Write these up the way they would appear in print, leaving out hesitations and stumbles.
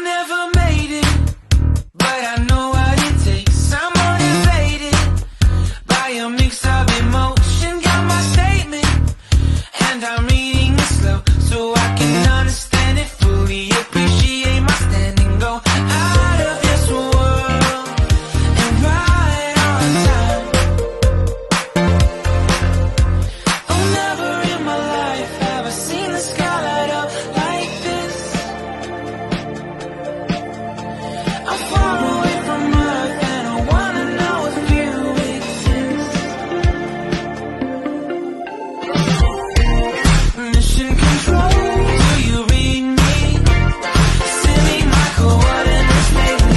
never made it, but I know what it takes. I'm motivated by a mix of emotion. Got my statement, and I'm reading it slow so I can understand it fully. Appreciate my standing, go out of this world and right on time. Oh, never in my life have I seen the sky light up like this. I'm far away from Earth and I wanna know if you exist. Mission control, do you read me? Send me my coordinates lately.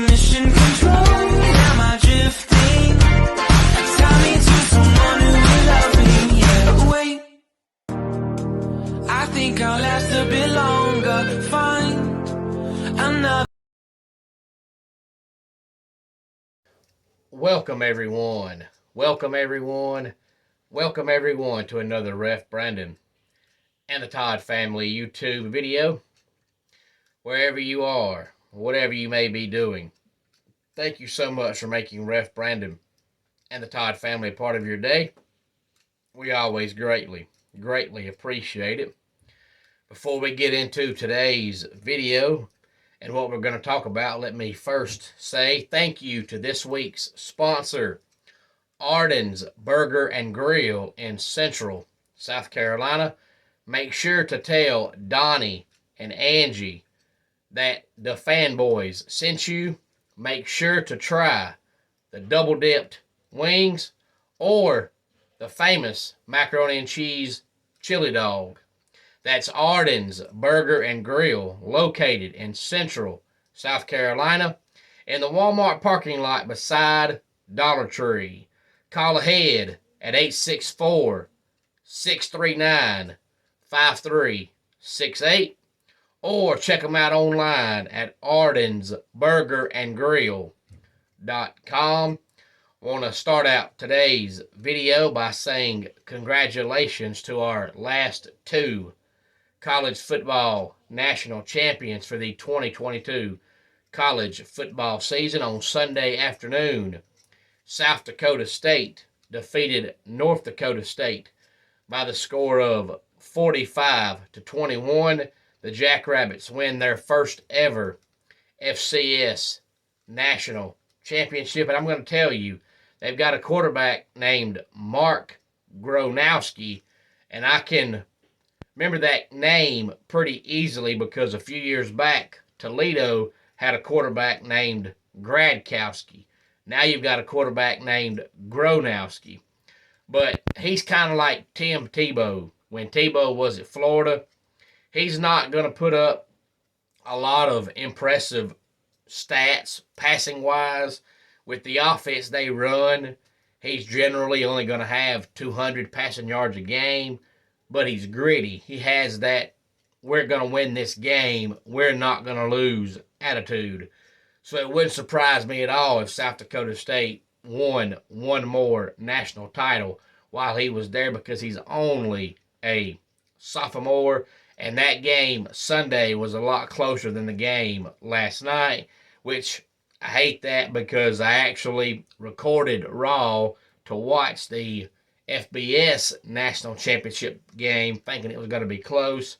Mission control, am I drifting? Tie me to someone who will love me, yeah. Wait, I think I'll last a bit longer. Find another. Welcome everyone. Welcome everyone. Welcome everyone to another Ref Brandon and the Todd Family YouTube video. Wherever you are, whatever you may be doing, thank you so much for making Ref Brandon and the Todd Family a part of your day. We always greatly appreciate it. Before we get into today's video and what we're going to talk about, let me first say thank you to this week's sponsor, Arden's Burger and Grill in Central South Carolina. Make sure to tell Donnie and Angie that the fanboys sent you. Make sure to try the double dipped wings or the famous macaroni and cheese chili dog. That's Arden's Burger and Grill, located in Central South Carolina in the Walmart parking lot beside Dollar Tree. Call ahead at 864-639-5368 or check them out online at ardensburgerandgrill.com. I want to start out today's video by saying congratulations to our last two college football national champions for the 2022 college football season. On Sunday afternoon, South Dakota State defeated North Dakota State by the score of 45-21. The Jackrabbits win their first ever FCS national championship. And I'm going to tell you, they've got a quarterback named Mark Gronowski, and I can remember that name pretty easily because a few years back, Toledo had a quarterback named Gradkowski. Now you've got a quarterback named Gronowski. But he's kind of like Tim Tebow. When Tebow was at Florida, he's not going to put up a lot of impressive stats passing-wise. With the offense they run, he's generally only going to have 200 passing yards a game. But he's gritty. He has that, we're going to win this game, we're not going to lose attitude. So it wouldn't surprise me at all if South Dakota State won one more national title while he was there, because he's only a sophomore. And that game Sunday was a lot closer than the game last night, which I hate that because I actually recorded Raw to watch the FBS National Championship game thinking it was going to be close.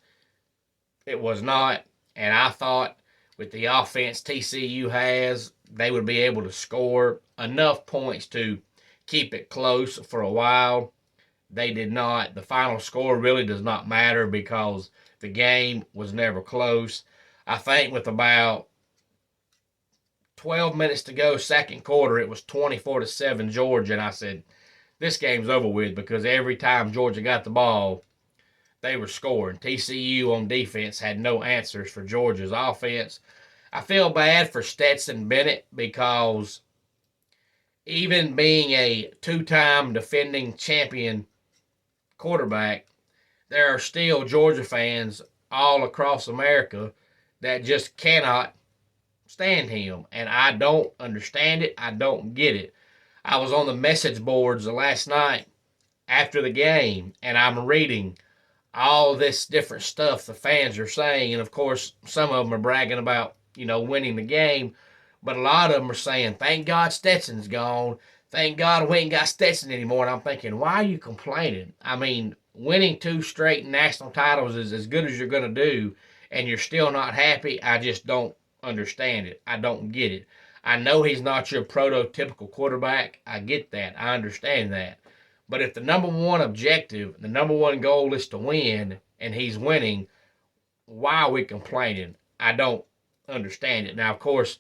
It was not, and I thought with the offense TCU has, they would be able to score enough points to keep it close for a while. They did not. The final score really does not matter because the game was never close. I think with about 12 minutes to go, second quarter, it was 24-7 Georgia, and I said, this game's over with, because every time Georgia got the ball, they were scoring. TCU on defense had no answers for Georgia's offense. I feel bad for Stetson Bennett because even being a two-time defending champion quarterback, there are still Georgia fans all across America that just cannot stand him. And I don't understand it. I don't get it. I was on the message boards last night after the game, and I'm reading all this different stuff the fans are saying. And of course, some of them are bragging about, winning the game. But a lot of them are saying, thank God Stetson's gone. Thank God we ain't got Stetson anymore. And I'm thinking, why are you complaining? I mean, winning 2 straight national titles is as good as you're going to do, and you're still not happy. I just don't understand it. I don't get it. I know he's not your prototypical quarterback. I get that. I understand that. But if the number one objective, the number one goal is to win, and he's winning, why are we complaining? I don't understand it. Now, of course,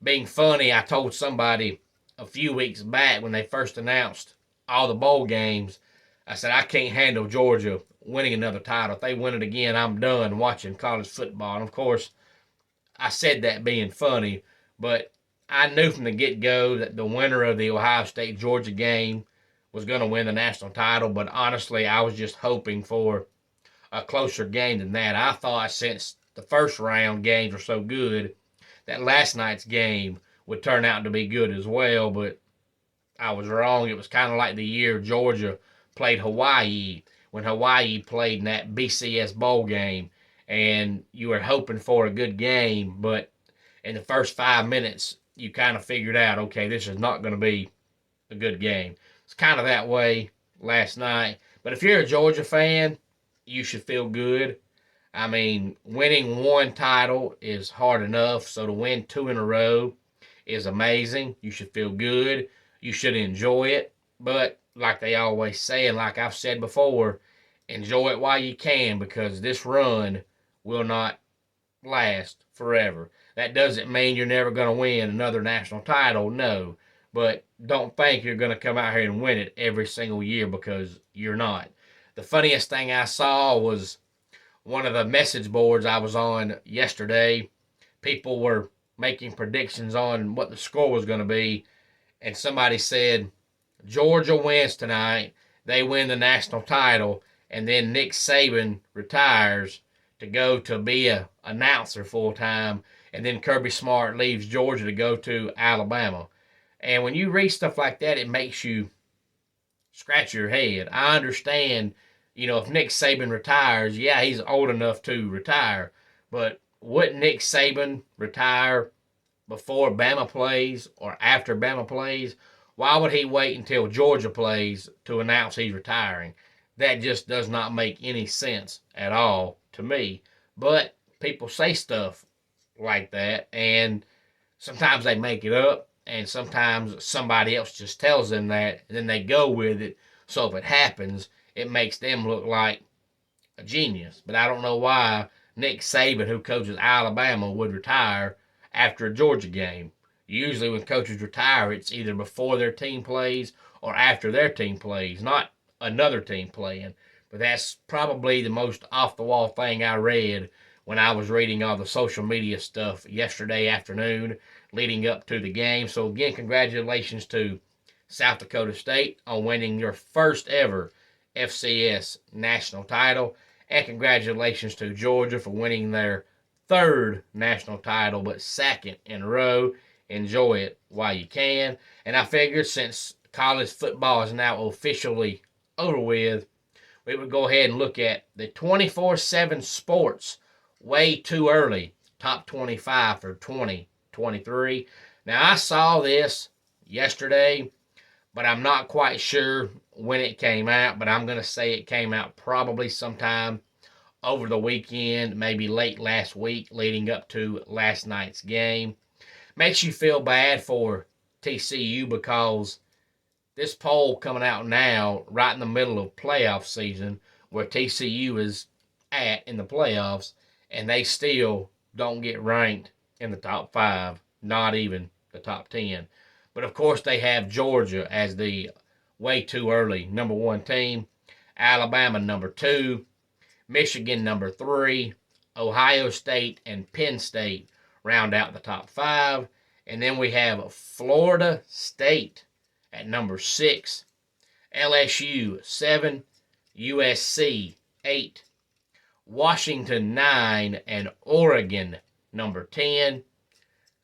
being funny, I told somebody a few weeks back when they first announced all the bowl games, I said, I can't handle Georgia winning another title. If they win it again, I'm done watching college football. And of course, I said that being funny, but I knew from the get-go that the winner of the Ohio State-Georgia game was going to win the national title. But honestly, I was just hoping for a closer game than that. I thought since the first round games were so good that last night's game would turn out to be good as well, but I was wrong. It was kind of like the year Georgia played Hawaii, when Hawaii played in that BCS bowl game, and you were hoping for a good game, but in the first 5 minutes, you kind of figured out, okay, this is not going to be a good game. It's kind of that way last night. But if you're a Georgia fan, you should feel good. I mean, winning 1 title is hard enough, so to win 2 in a row is amazing. You should feel good. You should enjoy it. But like they always say, and like I've said before, enjoy it while you can, because this run will not last forever. That doesn't mean you're never going to win another national title, no. But don't think you're going to come out here and win it every single year, because you're not. The funniest thing I saw was one of the message boards I was on yesterday. People were making predictions on what the score was going to be, and somebody said, Georgia wins tonight, they win the national title, and then Nick Saban retires to go to be a announcer full time, and then Kirby Smart leaves Georgia to go to Alabama. And when you read stuff like that, it makes you scratch your head. I understand, if Nick Saban retires, yeah, he's old enough to retire, but wouldn't Nick Saban retire before Bama plays or after Bama plays? Why would he wait until Georgia plays to announce he's retiring? That just does not make any sense at all to me. But people say stuff like that, and sometimes they make it up, and sometimes somebody else just tells them that, and then they go with it. So if it happens, it makes them look like a genius. But I don't know why Nick Saban, who coaches Alabama, would retire after a Georgia game. Usually when coaches retire, it's either before their team plays or after their team plays, not another team playing. But that's probably the most off-the-wall thing I read when I was reading all the social media stuff yesterday afternoon leading up to the game. So again, congratulations to South Dakota State on winning your first ever FCS national title. And congratulations to Georgia for winning their 3rd national title, but 2nd in a row. Enjoy it while you can. And I figured since college football is now officially over with, we would go ahead and look at the 24/7 Sports Way Too Early Top 25 for 2023. Now, I saw this yesterday, but I'm not quite sure when it came out, but I'm going to say it came out probably sometime over the weekend, maybe late last week leading up to last night's game. Makes you feel bad for TCU, because this poll coming out now, right in the middle of playoff season, where TCU is at in the playoffs, and they still don't get ranked in the top 5, not even the top 10. But of course, they have Georgia as the way too early number 1 team, Alabama number 2, Michigan number 3, Ohio State and Penn State round out the top 5. And then we have Florida State at number 6, LSU 7, USC 8, Washington 9, and Oregon number 10,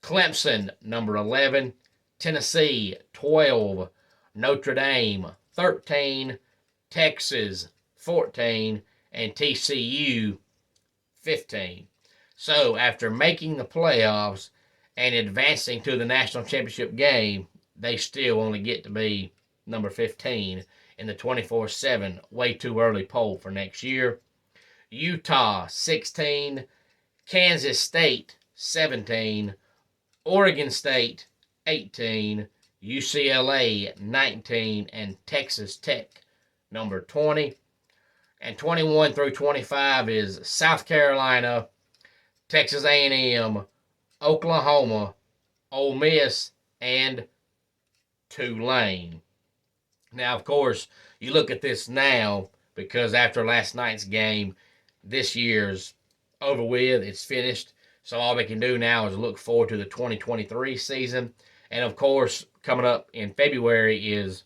Clemson number 11, Tennessee 12, Notre Dame 13, Texas 14, and TCU 15. So after making the playoffs and advancing to the national championship game, they still only get to be number 15 in the 24/7 way too early poll for next year. Utah 16, Kansas State 17, Oregon State 18, UCLA 19, and Texas Tech number 20. And 21 through 25 is South Carolina, Texas A&M, Oklahoma, Ole Miss, and Tulane. Now, of course, you look at this now because after last night's game, this year's over with. It's finished. So all we can do now is look forward to the 2023 season. And of course, coming up in February is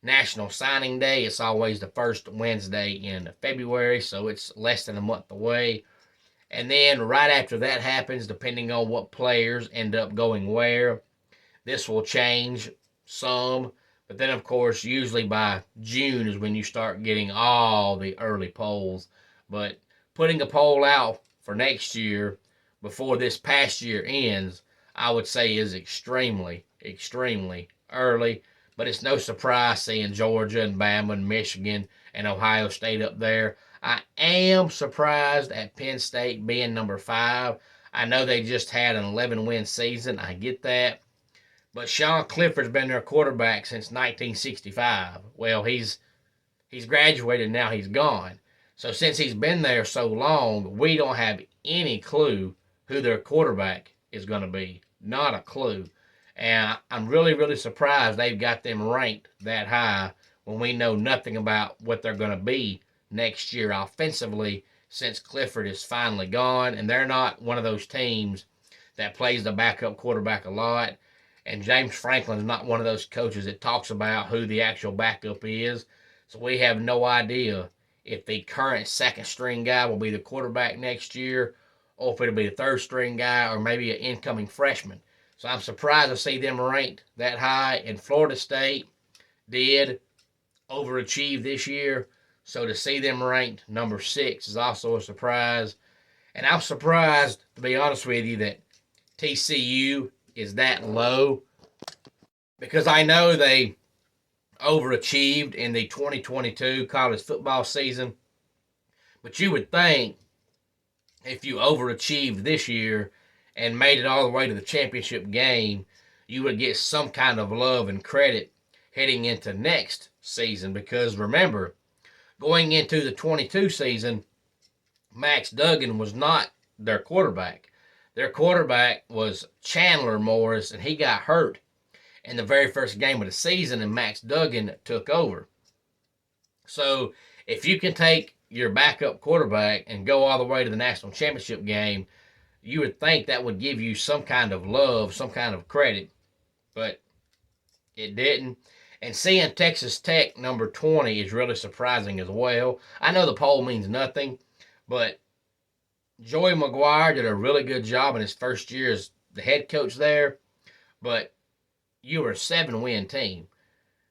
National Signing Day. It's always the first Wednesday in February, so it's less than a month away. And then right after that happens, depending on what players end up going where, this will change some. But then, of course, usually by June is when you start getting all the early polls. But putting a poll out for next year before this past year ends, I would say is extremely, extremely early. But it's no surprise seeing Georgia and Bama and Michigan and Ohio State up there. I am surprised at Penn State being number 5. I know they just had an 11-win season. I get that. But Sean Clifford's been their quarterback since 1965. Well, he's graduated, now he's gone. So since he's been there so long, we don't have any clue who their quarterback is going to be. Not a clue. And I'm really, really surprised they've got them ranked that high when we know nothing about what they're going to be next year offensively since Clifford is finally gone. And they're not one of those teams that plays the backup quarterback a lot. And James Franklin is not one of those coaches that talks about who the actual backup is. So we have no idea if the current second string guy will be the quarterback next year or if it'll be the third string guy or maybe an incoming freshman. So I'm surprised to see them ranked that high. And Florida State did overachieve this year. So to see them ranked number 6 is also a surprise. And I'm surprised, to be honest with you, that TCU is that low because I know they overachieved in the 2022 college football season. But you would think if you overachieved this year and made it all the way to the championship game, you would get some kind of love and credit heading into next season. Because remember, going into the 22 season, Max Duggan was not their quarterback. Their quarterback was Chandler Morris, and he got hurt in the very first game of the season, and Max Duggan took over. So if you can take your backup quarterback and go all the way to the national championship game, you would think that would give you some kind of love, some kind of credit, but it didn't. And seeing Texas Tech number 20 is really surprising as well. I know the poll means nothing, but Joey McGuire did a really good job in his first year as the head coach there, but you were a 7-win team.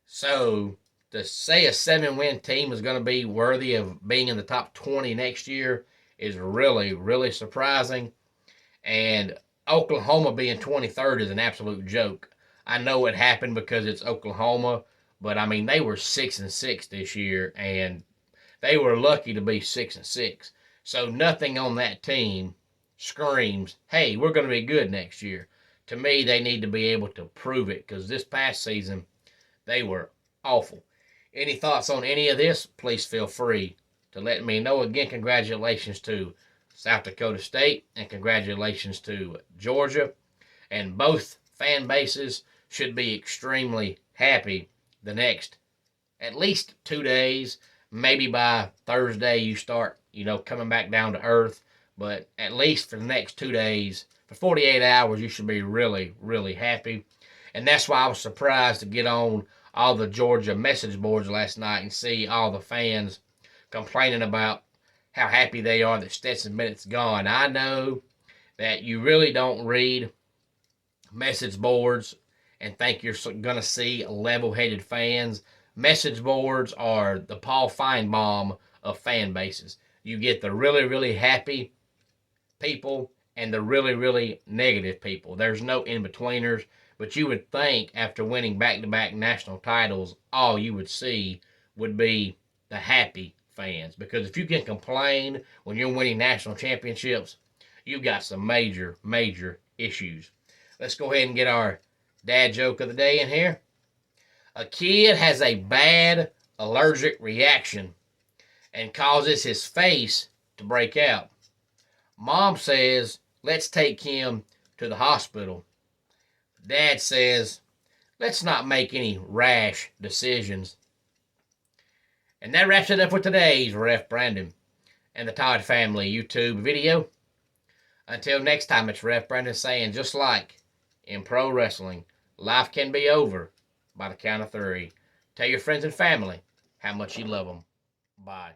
So to say a 7-win team is going to be worthy of being in the top 20 next year is really, really surprising. And Oklahoma being 23rd is an absolute joke. I know it happened because it's Oklahoma, but I mean, they were 6-6 this year, and they were lucky to be 6-6. So nothing on that team screams, hey, we're going to be good next year. To me, they need to be able to prove it because this past season, they were awful. Any thoughts on any of this? Please feel free to let me know. Again, congratulations to South Dakota State and congratulations to Georgia. And both fan bases should be extremely happy the next at least 2 days. Maybe by Thursday you start, coming back down to earth. But at least for the next 2 days, for 48 hours, you should be really, really happy. And that's why I was surprised to get on all the Georgia message boards last night and see all the fans complaining about how happy they are that Stetson Bennett's gone. I know that you really don't read message boards and think you're going to see level-headed fans. Message boards are the Paul Feinbaum of fan bases. You get the really, really happy people and the really, really negative people. There's no in-betweeners, but you would think after winning back-to-back national titles, all you would see would be the happy fans. Because if you can complain when you're winning national championships, you've got some major, major issues. Let's go ahead and get our dad joke of the day in here. A kid has a bad allergic reaction and causes his face to break out. Mom says, let's take him to the hospital. Dad says, let's not make any rash decisions. And that wraps it up for today's Ref Brandon and the Todd Family YouTube video. Until next time, it's Ref Brandon saying, just like in pro wrestling, life can be over by the count of 3. Tell your friends and family how much you love them. Bye.